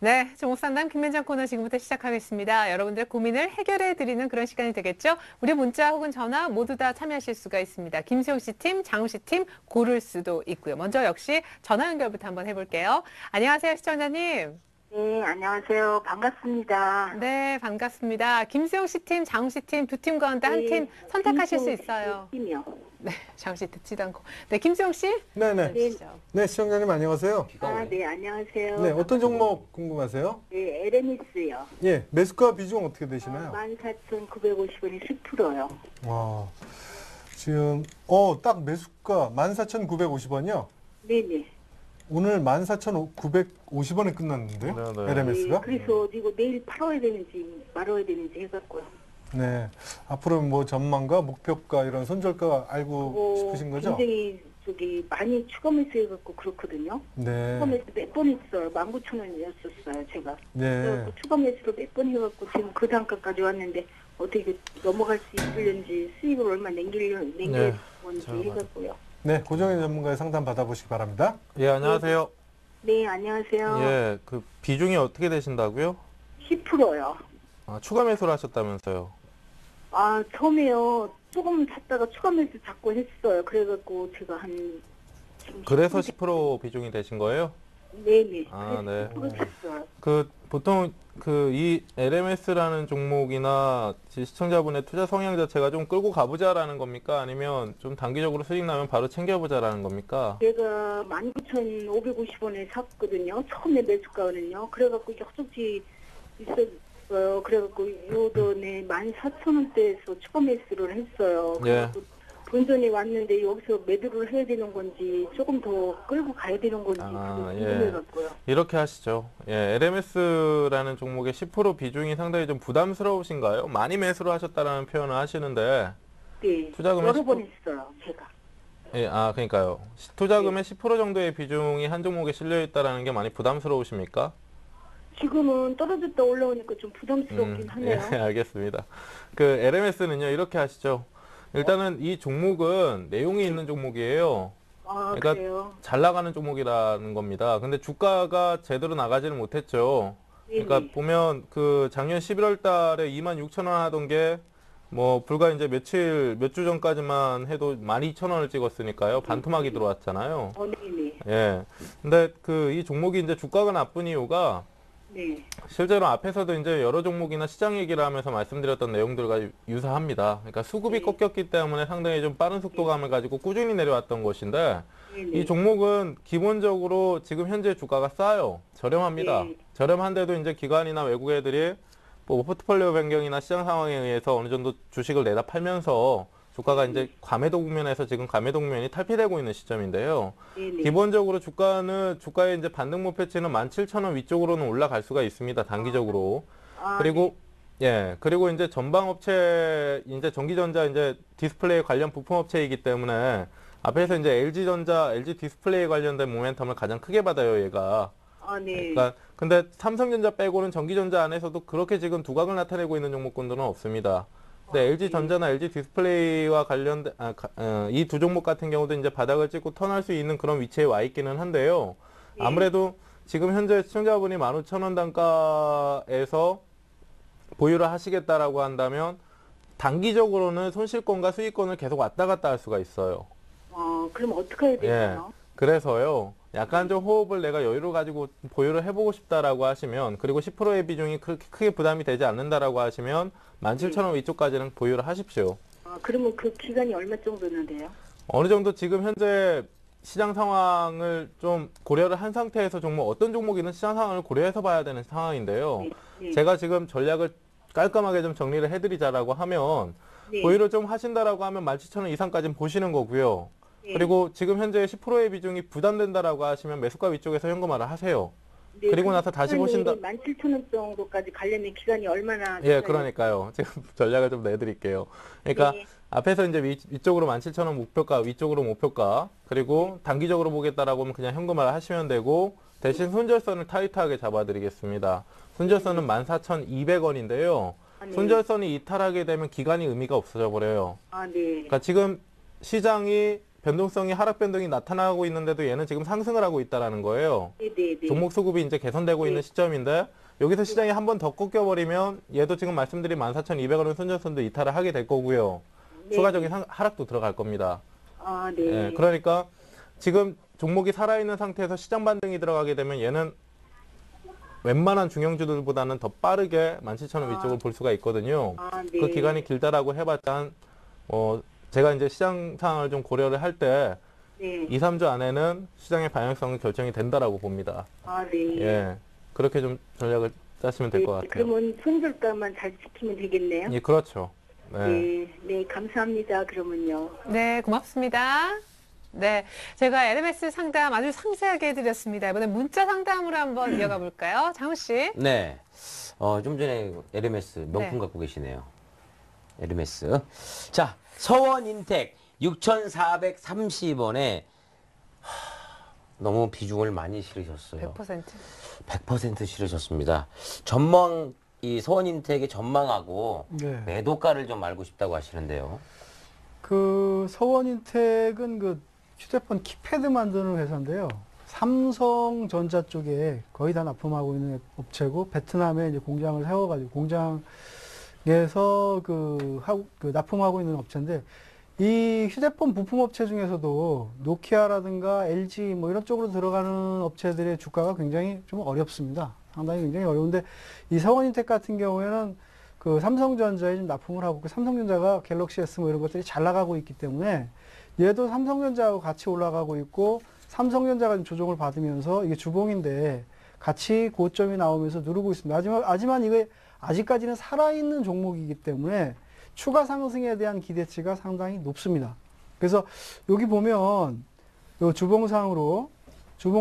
네, 종목상담 김민정 코너 지금부터 시작하겠습니다. 여러분들의 고민을 해결해 드리는 그런 시간이 되겠죠. 우리 문자 혹은 전화 모두 다 참여하실 수가 있습니다. 김수영 씨 팀, 장우 씨 팀 고를 수도 있고요. 먼저 역시 전화 연결부터 한번 해볼게요. 안녕하세요, 시청자님. 네, 안녕하세요. 반갑습니다. 네, 반갑습니다. 김수영 씨 팀, 장우 씨 팀 두 팀 가운데 한 팀 네, 선택하실 수 있어요. 팀이요. 네, 장우 씨 듣지도 않고. 네, 김수영 씨. 네네. 네, 네, 시청자님 안녕하세요. 네, 안녕하세요. 네, 어떤 종목 궁금하세요? 네, 에르미스요. 예, 매수가 비중 어떻게 되시나요? 14,950원이 10%요. 와, 지금, 딱 매수가 14,950원이요? 네네. 오늘 14,950원에 끝났는데, 네. LMS가? 그래서 이거 내일 팔아야 되는지 말아야 되는지 해갖고요. 네. 앞으로 뭐 전망과 목표가 이런 손절가 알고 싶으신 거죠? 굉장히 많이 추가 매수해갖고 그렇거든요. 네. 추가 매수 몇 번 했어요. 19,000원이었었어요, 제가. 네. 그래갖고 추가 매수를 몇 번 해갖고 지금 그 단가까지 왔는데 어떻게 넘어갈 수 있을는지 수익을 얼마 남길 건지 해갖고요. 네, 고정의 전문가의 상담 받아보시기 바랍니다. 예, 안녕하세요. 네, 안녕하세요. 예, 그 비중이 어떻게 되신다고요? 10%요. 아, 추가 매수를 하셨다면서요. 아, 처음에요. 조금 샀다가 추가 매수 자꾸 했어요. 그래갖고 제가 지금 그래서 10% 비중이 되신 거예요? 네네. 아, 네. 10% 샀어요. 그 보통 이 LMS라는 종목이나 시청자분의 투자 성향 자체가 좀 끌고 가보자라는 겁니까? 아니면 좀 단기적으로 수익 나면 바로 챙겨보자라는 겁니까? 제가 19,550원에 샀거든요. 처음에 매수가는요. 그래갖고 이게 허접지 있었어요. 그래갖고 요전에 14,000원대에서 추가 매수를 했어요. 그래갖고 본전이 왔는데 여기서 매도를 해야 되는 건지 조금 더 끌고 가야 되는 건지 궁금해갖고요. 이렇게 하시죠. 예, LMS라는 종목의 10% 비중이 상당히 좀 부담스러우신가요? 많이 매수를 하셨다라는 표현을 하시는데 네, 투자금의 여러 번 했어요, 제가. 예, 그러니까요. 투자금의 10% 정도의 비중이 한 종목에 실려 있다라는 게 많이 부담스러우십니까? 지금은 떨어졌다 올라오니까 좀 부담스럽긴 하네요. 예, 알겠습니다. 그 LMS는요, 이렇게 하시죠. 일단은 이 종목은 내용이 있는 종목이에요. 아, 그러니까 그래요? 잘 나가는 종목이라는 겁니다. 근데 주가가 제대로 나가지는 못했죠. 그러니까 네네. 보면 그 작년 11월 달에 26,000원 하던 게 뭐 불과 이제 몇 주 전까지만 해도 12,000원을 찍었으니까요. 반토막이 들어왔잖아요. 네네. 예. 근데 이 종목이 이제 주가가 나쁜 이유가 네. 실제로 앞에서도 이제 여러 종목이나 시장 얘기를 하면서 말씀드렸던 내용들과 유사합니다. 그러니까 수급이 꺾였기 때문에 상당히 좀 빠른 속도감을 가지고 꾸준히 내려왔던 것인데 네네. 이 종목은 기본적으로 지금 현재 주가가 싸요. 저렴합니다. 네. 저렴한데도 이제 기관이나 외국 애들이 뭐 포트폴리오 변경이나 시장 상황에 의해서 어느 정도 주식을 내다 팔면서 주가가 이제 과매도 국면에서 지금 과매도 국면이 탈피되고 있는 시점인데요. 네네. 기본적으로 주가의 이제 반등 목표치는 17,000원 위쪽으로는 올라갈 수가 있습니다. 단기적으로. 그리고 그리고 이제 전방업체 이제 전기전자 이제 디스플레이 관련 부품업체이기 때문에 앞에서 이제 LG전자, LG 디스플레이 관련된 모멘텀을 가장 크게 받아요, 얘가. 네. 그러니까 근데 삼성전자 빼고는 전기전자 안에서도 그렇게 지금 두각을 나타내고 있는 종목군들은 없습니다. 근데 LG전자나 LG 디스플레이와 관련된 이 두 종목 같은 경우도 이제 바닥을 찍고 턴할 수 있는 그런 위치에 와 있기는 한데요. 아무래도 지금 현재 시청자분이 15,000원 단가에서 보유를 하시겠다라고 한다면 단기적으로는 손실권과 수익권을 계속 왔다 갔다 할 수가 있어요. 그럼 어떻게 해야 되나요? 그래서요. 약간 좀 호흡을 내가 여유를 가지고 보유를 해보고 싶다라고 하시면, 그리고 10%의 비중이 그렇게 크게 부담이 되지 않는다라고 하시면 17,000원 위쪽까지는 보유를 하십시오. 그러면 그 기간이 얼마 정도는 돼요? 어느 정도 지금 현재 시장 상황을 좀 고려를 한 상태에서 어떤 종목이든 시장 상황을 고려해서 봐야 되는 상황인데요. 네. 제가 지금 전략을 깔끔하게 좀 정리를 해드리자라고 하면 네. 보유를 좀 하신다라고 하면 17,000원 이상까지는 보시는 거고요. 네. 그리고 지금 현재 10%의 비중이 부담된다라고 하시면 매수가 위쪽에서 현금화를 하세요. 네, 그리고 나서 다시 보신다. 17,000원 정도까지 가려면 기간이 얼마나? 예, 그러니까요. 지금 전략을 좀 내드릴게요. 그러니까 네. 앞에서 이제 위쪽으로 17,000원 목표가, 위쪽으로 목표가, 그리고 단기적으로 보겠다라고 하면 그냥 현금화를 하시면 되고, 대신 손절선을 타이트하게 잡아드리겠습니다. 손절선은 14,200원인데요. 네. 손절선이 이탈하게 되면 기간이 의미가 없어져 버려요. 네. 그러니까 지금 시장이 변동성이 하락 변동이 나타나고 있는데도 얘는 지금 상승을 하고 있다라는 거예요. 네네네. 종목 수급이 이제 개선되고 있는 시점인데 여기서 시장이 한 번 더 꺾여버리면 얘도 지금 말씀드린 14,200원의 손절선도 이탈을 하게 될 거고요. 네. 추가적인 하락도 들어갈 겁니다. 아, 네. 예, 그러니까 지금 종목이 살아있는 상태에서 시장 반등이 들어가게 되면 얘는 웬만한 중형주들보다는 더 빠르게 17,000원 위쪽을 볼 수가 있거든요. 아, 네. 그 기간이 길다라고 해봤자 한, 제가 이제 시장 상황을 좀 고려를 할 때 네. 2, 3주 안에는 시장의 방향성은 결정이 된다라고 봅니다. 아, 네. 예, 그렇게 좀 전략을 짜시면 될 것 같아요. 그러면 손절가만 잘 지키면 되겠네요. 예, 그렇죠. 네. 네. 네, 감사합니다. 그러면요. 네, 고맙습니다. 네, 제가 LMS 상담 아주 상세하게 해드렸습니다. 이번에 문자 상담으로 한번 이어가 볼까요? 장우 씨. 네. 좀 전에 LMS 명품 네. 갖고 계시네요. LMS. 자, 서원인텍 6,430원에 너무 비중을 많이 실으셨어요. 100%. 100% 실으셨습니다. 전망, 이 서원인텍의 전망하고 네. 매도가를 좀 알고 싶다고 하시는데요. 그 서원인텍은 그 휴대폰 키패드 만드는 회사인데요. 삼성전자 쪽에 거의 다 납품하고 있는 업체고 베트남에 이제 공장을 세워가지고 공장에서 그 납품하고 있는 업체인데 이 휴대폰 부품 업체 중에서도 노키아라든가 LG 뭐 이런 쪽으로 들어가는 업체들의 주가가 굉장히 좀 어렵습니다. 상당히 굉장히 어려운데 이 서원인텍 같은 경우에는 그 삼성전자에 좀 납품을 하고 그 삼성전자가 갤럭시 S 뭐 이런 것들이 잘 나가고 있기 때문에 얘도 삼성전자하고 같이 올라가고 있고 삼성전자가 좀 조정을 받으면서 이게 주봉인데 같이 고점이 나오면서 누르고 있습니다. 하지만 이게 아직까지는 살아있는 종목이기 때문에 추가 상승에 대한 기대치가 상당히 높습니다. 그래서 여기 보면 요 주봉상으로 좀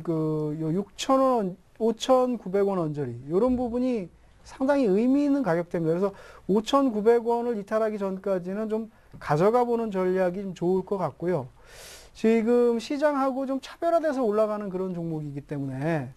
그 6,000원, 5,900원 언저리 이런 부분이 상당히 의미 있는 가격대입니다. 그래서 5,900원을 이탈하기 전까지는 좀 가져가 보는 전략이 좀 좋을 것 같고요. 지금 시장하고 좀 차별화돼서 올라가는 그런 종목이기 때문에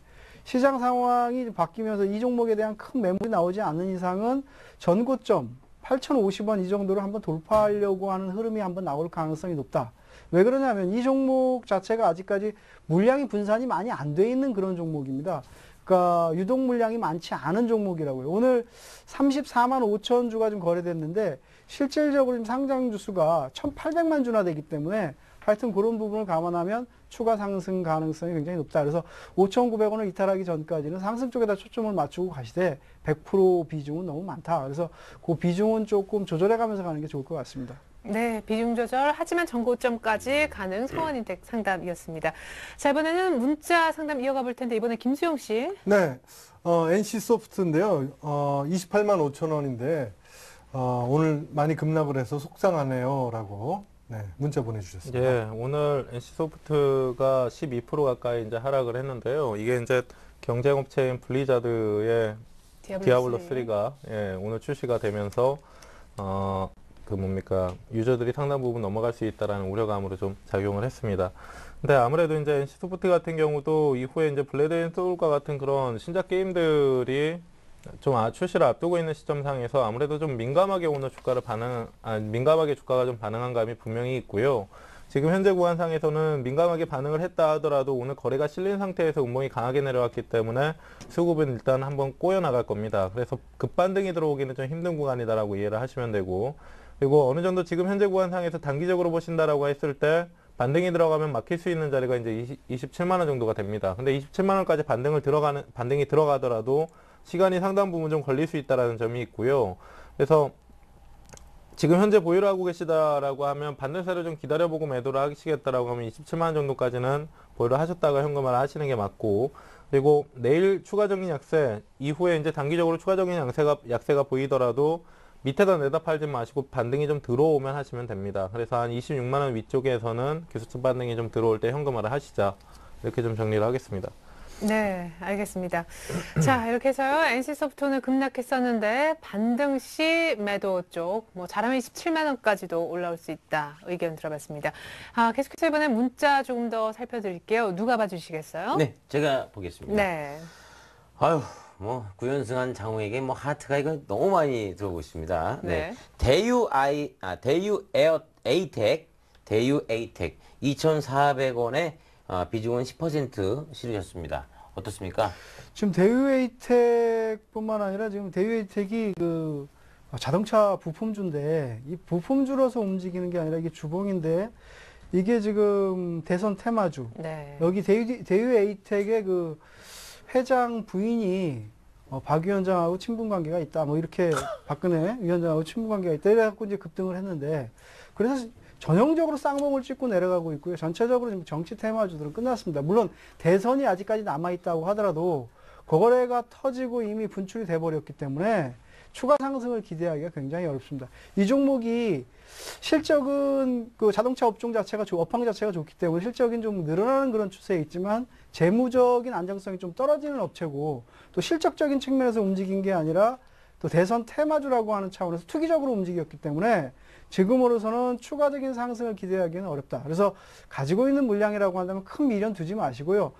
시장 상황이 바뀌면서 이 종목에 대한 큰 매물이 나오지 않는 이상은 전고점 8,050원 이 정도를 한번 돌파하려고 하는 흐름이 한번 나올 가능성이 높다. 왜 그러냐면 이 종목 자체가 아직까지 물량이 분산이 많이 안 돼 있는 그런 종목입니다. 그러니까 유동 물량이 많지 않은 종목이라고요. 오늘 34만 5천 주가 좀 거래됐는데 실질적으로 지금 상장 주수가 1,800만 주나 되기 때문에 하여튼 그런 부분을 감안하면 추가 상승 가능성이 굉장히 높다. 그래서 5,900원을 이탈하기 전까지는 상승 쪽에다 초점을 맞추고 가시되 100% 비중은 너무 많다. 그래서 그 비중은 조금 조절해 가면서 가는 게 좋을 것 같습니다. 네, 비중 조절 하지만 전고점까지 가는 서원인텍 상담이었습니다. 자, 이번에는 문자 상담 이어가 볼 텐데 이번에 김수영 씨. 네, NC소프트인데요. 28만 5천 원인데 오늘 많이 급락을 해서 속상하네요라고 네, 문자 보내주셨습니다. 예, 오늘 NC소프트가 12% 가까이 이제 하락을 했는데요. 이게 이제 경쟁업체인 블리자드의 디아블로 3가 오늘 출시가 되면서 유저들이 상당 부분 넘어갈 수 있다라는 우려감으로 좀 작용을 했습니다. 근데 아무래도 이제 NC소프트 같은 경우도 이후에 이제 블레드 앤 소울과 같은 그런 신작 게임들이 좀 출시를 앞두고 있는 시점상에서 아무래도 좀 민감하게 오늘 민감하게 주가가 좀 반응한 감이 분명히 있고요. 지금 현재 구간상에서는 민감하게 반응을 했다 하더라도 오늘 거래가 실린 상태에서 운봉이 강하게 내려왔기 때문에 수급은 일단 한번 꼬여 나갈 겁니다. 그래서 급반등이 들어오기는 좀 힘든 구간이다라고 이해를 하시면 되고, 그리고 어느 정도 지금 현재 구간상에서 단기적으로 보신다라고 했을 때 반등이 들어가면 막힐 수 있는 자리가 이제 27만 원 정도가 됩니다. 근데 27만 원까지 반등이 들어가더라도 시간이 상당 부분 좀 걸릴 수 있다는 점이 있고요. 그래서 지금 현재 보유를 하고 계시다라고 하면 반등세를 좀 기다려보고 매도를 하시겠다라고 하면 27만 원 정도까지는 보유를 하셨다가 현금화를 하시는 게 맞고, 그리고 내일 추가적인 약세 이후에 이제 단기적으로 추가적인 약세가 보이더라도 밑에다 내다 팔지 마시고 반등이 좀 들어오면 하시면 됩니다. 그래서 한 26만 원 위쪽에서는 기술적 반등이 좀 들어올 때 현금화를 하시자, 이렇게 좀 정리를 하겠습니다. 네, 알겠습니다. 자, 이렇게 해서요. NC소프트는 급락했었는데 반등 시 매도 쪽, 잘하면 27만 원까지도 올라올 수 있다. 의견 들어봤습니다. 계속해서 이번에 문자 조금 더 살펴드릴게요. 누가 봐주시겠어요? 네, 제가 보겠습니다. 네. 아유, 9연승한 장우에게 하트가 이거 너무 많이 들어오고 있습니다. 네. 대유 에어 에이텍 대유 에이텍 2,400원에 비중은 10% 실으셨습니다. 어떻습니까? 지금 대유에이텍뿐만 아니라 지금 대유에이텍이 그 자동차 부품주인데 이 부품주로서 움직이는 게 아니라 이게 주봉인데 이게 지금 대선 테마주. 네. 여기 대유에이텍의 그 회장 부인이 박 위원장하고 친분 관계가 있다. 뭐 이렇게 박근혜 위원장하고 친분 관계가 있다. 이래갖고 이제 급등을 했는데 그래서 전형적으로 쌍봉을 찍고 내려가고 있고요. 전체적으로 지금 정치 테마주들은 끝났습니다. 물론 대선이 아직까지 남아있다고 하더라도 거래가 터지고 이미 분출이 돼버렸기 때문에 추가 상승을 기대하기가 굉장히 어렵습니다. 이 종목이 실적은 그 자동차 업종 자체가 업황 자체가 좋기 때문에 실적이 좀 늘어나는 그런 추세에 있지만 재무적인 안정성이 좀 떨어지는 업체고 또 실적적인 측면에서 움직인 게 아니라 또 대선 테마주라고 하는 차원에서 투기적으로 움직였기 때문에 지금으로서는 추가적인 상승을 기대하기는 어렵다. 그래서 가지고 있는 물량이라고 한다면 큰 미련 두지 마시고요.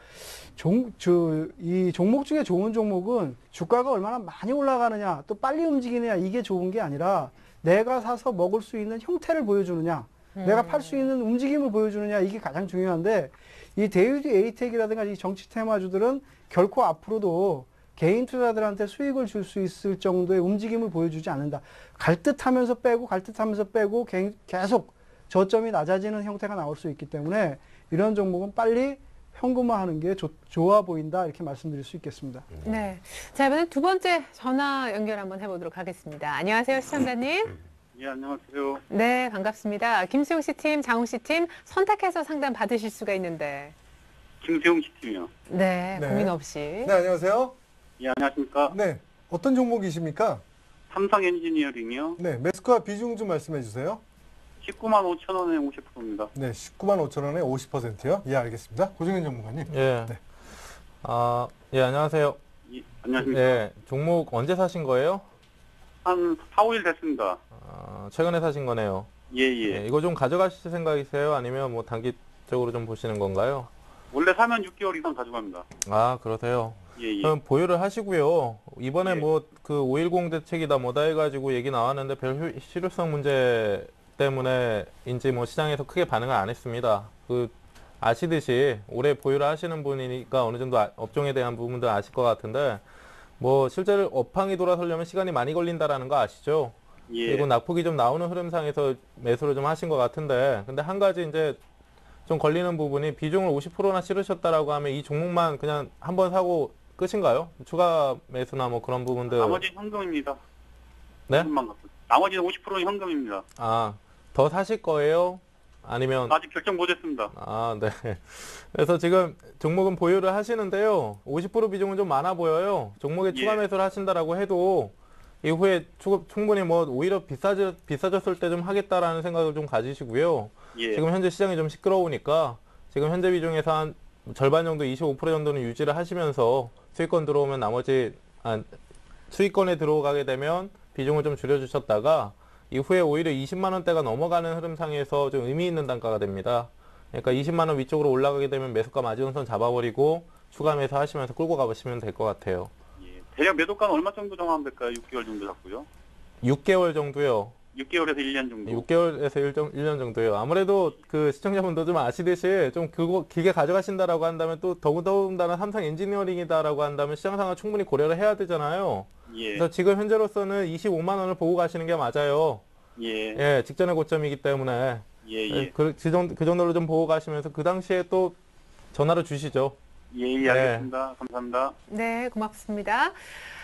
이 종목 중에 좋은 종목은 주가가 얼마나 많이 올라가느냐, 또 빨리 움직이느냐, 이게 좋은 게 아니라 내가 사서 먹을 수 있는 형태를 보여주느냐, 내가 팔 수 있는 움직임을 보여주느냐, 이게 가장 중요한데 이 대유디 에이텍이라든가 이 정치 테마주들은 결코 앞으로도 개인 투자들한테 수익을 줄 수 있을 정도의 움직임을 보여주지 않는다. 갈 듯 하면서 빼고 갈 듯 하면서 빼고 계속 저점이 낮아지는 형태가 나올 수 있기 때문에 이런 종목은 빨리 현금화하는 게 좋아 보인다. 이렇게 말씀드릴 수 있겠습니다. 네. 자, 이번엔 두 번째 전화 연결 한번 해보도록 하겠습니다. 안녕하세요, 시청자님. 예, 안녕하세요. 네, 반갑습니다. 김수용 씨 팀, 장훈 씨 팀 선택해서 상담 받으실 수가 있는데. 김세용 씨 팀이요. 네, 네. 고민 없이. 네, 안녕하세요. 예, 안녕하십니까. 네, 어떤 종목이십니까? 삼성 엔지니어링이요. 네, 매수가 비중 좀 말씀해 주세요. 19만 5천 원에 50%입니다. 네, 19만 5천 원에 50%요. 예, 알겠습니다. 고정현 전문가님. 예. 네. 예, 안녕하세요. 예, 안녕하십니까. 예, 종목 언제 사신 거예요? 한 4, 5일 됐습니다. 최근에 사신 거네요. 예, 예. 예, 이거 좀 가져가실 생각이세요? 아니면 뭐 단기적으로 좀 보시는 건가요? 원래 사면 6개월 이상 가져갑니다. 아, 그러세요. 예, 예. 그럼 보유를 하시고요. 이번에 예. 뭐 그 5.10 대책이다 뭐다 해가지고 얘기 나왔는데 별 실효성 문제 때문에인지 뭐 시장에서 크게 반응을 안 했습니다. 그 아시듯이 올해 보유를 하시는 분이니까 어느 정도 업종에 대한 부분도 아실 것 같은데 뭐 실제로 업황이 돌아서려면 시간이 많이 걸린다라는 거 아시죠? 예. 그리고 낙폭이 좀 나오는 흐름상에서 매수를 좀 하신 것 같은데 근데 한 가지 이제 좀 걸리는 부분이 비중을 50%나 실으셨다라고 하면 이 종목만 그냥 한번 사고 끝인가요? 추가 매수나 뭐 그런 부분들. 나머지는 현금입니다. 네? 현금만 갖고. 나머지는 50%는 현금입니다. 아, 더 사실 거예요? 아니면 아직 결정 못했습니다. 네. 그래서 지금 종목은 보유를 하시는데요. 50% 비중은 좀 많아 보여요. 종목에 추가 예. 매수를 하신다라고 해도 이후에 충분히 뭐 오히려 비싸졌을 때 좀 하겠다라는 생각을 좀 가지시고요. 예. 지금 현재 시장이 좀 시끄러우니까 지금 현재 비중에서 한 절반 정도 25% 정도는 유지를 하시면서 수익권 들어오면 나머지 수익권에 들어가게 되면 비중을 좀 줄여주셨다가 이후에 오히려 20만 원대가 넘어가는 흐름상에서 좀 의미 있는 단가가 됩니다. 그러니까 20만 원 위쪽으로 올라가게 되면 매수가 마지노선 잡아버리고 추가 매수 하시면서 끌고 가보시면 될 것 같아요. 예. 대략 매도가는 얼마 정도 정하면 될까요? 6개월 정도 잡고요. 6개월 정도요. 6개월에서 1년 정도. 6개월에서 1년 정도요. 아무래도 그 시청자분도 좀 아시듯이 좀 그거 길게 가져가신다라고 한다면 또 더군다나 삼성 엔지니어링이다라고 한다면 시장상을 충분히 고려를 해야 되잖아요. 예. 그래서 지금 현재로서는 25만 원을 보고 가시는 게 맞아요. 예. 예, 직전의 고점이기 때문에 예, 예. 그 정도로 좀 보고 가시면서 그 당시에 또 전화를 주시죠. 예, 예, 알겠습니다. 감사합니다. 네, 고맙습니다.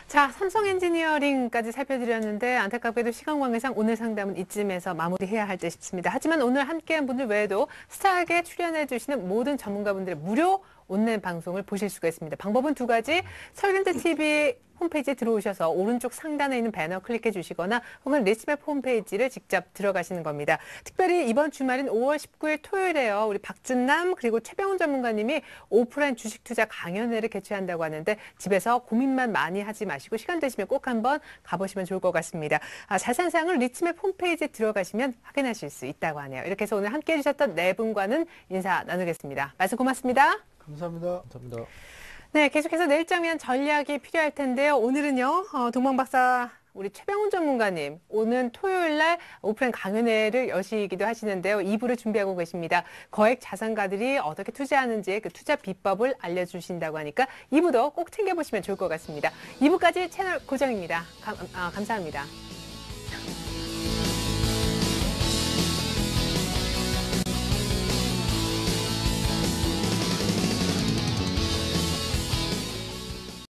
자, 삼성 엔지니어링까지 살펴드렸는데 안타깝게도 시간 관계상 오늘 상담은 이쯤에서 마무리해야 할 듯 싶습니다. 하지만 오늘 함께한 분들 외에도 스타에게 출연해 주시는 모든 전문가분들의 무료 온라인 방송을 보실 수가 있습니다. 방법은 두 가지. 서울랜드 TV 홈페이지에 들어오셔서 오른쪽 상단에 있는 배너 클릭해 주시거나 혹은 리치맵 홈페이지를 직접 들어가시는 겁니다. 특별히 이번 주말인 5월 19일 토요일에요. 우리 박준남 그리고 최병훈 전문가님이 오프라인 주식 투자 강연회를 개최한다고 하는데 집에서 고민만 많이 하지 마시고 시간 되시면 꼭 한번 가보시면 좋을 것 같습니다. 자세한 사항은 리치맵 홈페이지에 들어가시면 확인하실 수 있다고 하네요. 이렇게 해서 오늘 함께해 주셨던 네 분과는 인사 나누겠습니다. 말씀 고맙습니다. 감사합니다. 감사합니다. 네, 계속해서 내일장 위한 전략이 필요할 텐데요. 오늘은요, 동방박사 우리 최병훈 전문가님, 오는 토요일 날 오프라인 강연회를 여시기도 하시는데요. 2부를 준비하고 계십니다. 거액 자산가들이 어떻게 투자하는지 그 투자 비법을 알려주신다고 하니까 2부도 꼭 챙겨보시면 좋을 것 같습니다. 2부까지 채널 고정입니다. 감사합니다.